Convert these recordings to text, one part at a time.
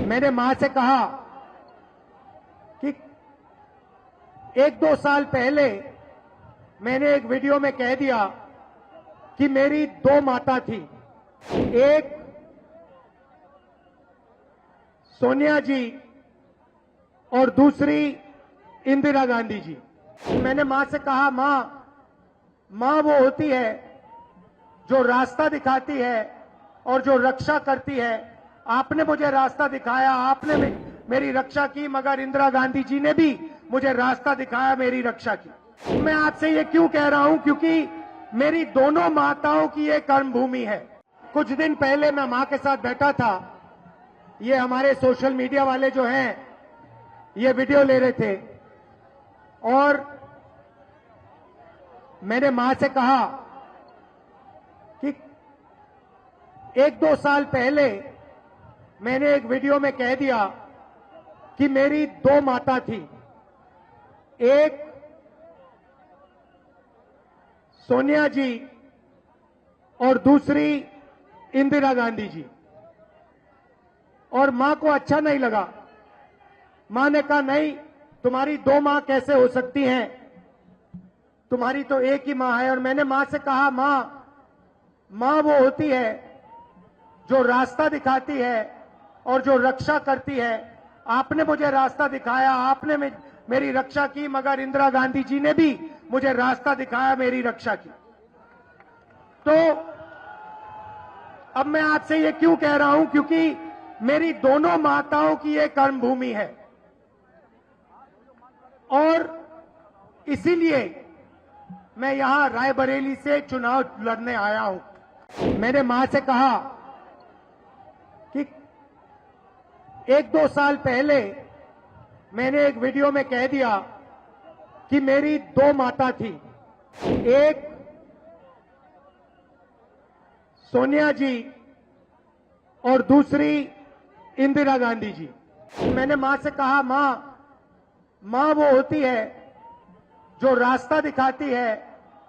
मैंने मां से कहा कि 1-2 साल पहले मैंने एक वीडियो में कह दिया कि मेरी 2 माता थी। एक सोनिया जी और दूसरी इंदिरा गांधी जी। मैंने मां से कहा, मां वो होती है जो रास्ता दिखाती है और जो रक्षा करती है। आपने मुझे रास्ता दिखाया, आपने मेरी रक्षा की, मगर इंदिरा गांधी जी ने भी मुझे रास्ता दिखाया, मेरी रक्षा की। मैं आपसे ये क्यों कह रहा हूं? क्योंकि मेरी दोनों माताओं की ये कर्मभूमि है। कुछ दिन पहले मैं मां के साथ बैठा था। ये हमारे सोशल मीडिया वाले जो हैं, ये वीडियो ले रहे थे और मैंने मां से कहा कि 1-2 साल पहले मैंने एक वीडियो में कह दिया कि मेरी 2 माता थी। एक सोनिया जी और दूसरी इंदिरा गांधी जी। और मां को अच्छा नहीं लगा। मां ने कहा, नहीं, तुम्हारी 2 मां कैसे हो सकती हैं? तुम्हारी तो एक ही मां है। और मैंने मां से कहा, मां वो होती है जो रास्ता दिखाती है और जो रक्षा करती है। आपने मुझे रास्ता दिखाया, आपने मेरी रक्षा की, मगर इंदिरा गांधी जी ने भी मुझे रास्ता दिखाया, मेरी रक्षा की। तो अब मैं आपसे ये क्यों कह रहा हूं? क्योंकि मेरी दोनों माताओं की ये कर्मभूमि है और इसीलिए मैं यहां रायबरेली से चुनाव लड़ने आया हूं। मैंने मां से कहा कि 1-2 साल पहले मैंने एक वीडियो में कह दिया कि मेरी 2 माता थी। एक सोनिया जी और दूसरी इंदिरा गांधी जी। मैंने मां से कहा, मां वो होती है जो रास्ता दिखाती है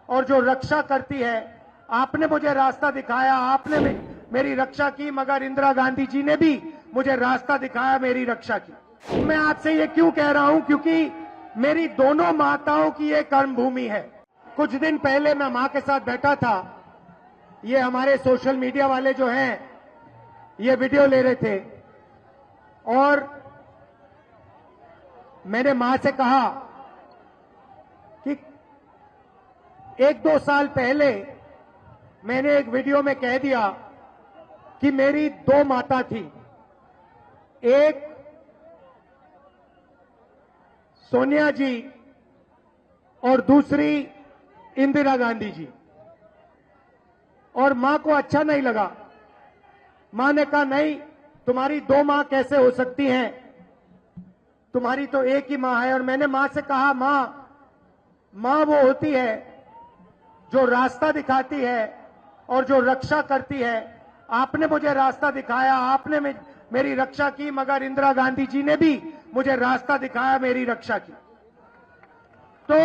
और जो रक्षा करती है। आपने मुझे रास्ता दिखाया, आपने मेरी रक्षा की, मगर इंदिरा गांधी जी ने भी मुझे रास्ता दिखाया, मेरी रक्षा की। मैं आपसे ये क्यों कह रहा हूं? क्योंकि मेरी दोनों माताओं की ये कर्मभूमि है। कुछ दिन पहले मैं मां के साथ बैठा था। ये हमारे सोशल मीडिया वाले जो हैं, ये वीडियो ले रहे थे और मैंने मां से कहा कि 1-2 साल पहले मैंने एक वीडियो में कह दिया कि मेरी 2 माता थी। एक सोनिया जी और दूसरी इंदिरा गांधी जी। और मां को अच्छा नहीं लगा। मां ने कहा, नहीं, तुम्हारी 2 मां कैसे हो सकती हैं? तुम्हारी तो एक ही मां है। और मैंने मां से कहा, मां वो होती है जो रास्ता दिखाती है और जो रक्षा करती है। आपने मुझे रास्ता दिखाया, आपने मेरी रक्षा की, मगर इंदिरा गांधी जी ने भी मुझे रास्ता दिखाया, मेरी रक्षा की। तो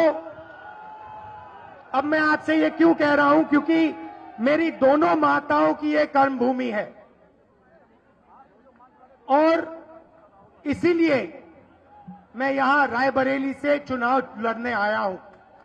अब मैं आपसे ये क्यों कह रहा हूं? क्योंकि मेरी दोनों माताओं की ये कर्मभूमि है और इसीलिए मैं यहां रायबरेली से चुनाव लड़ने आया हूं।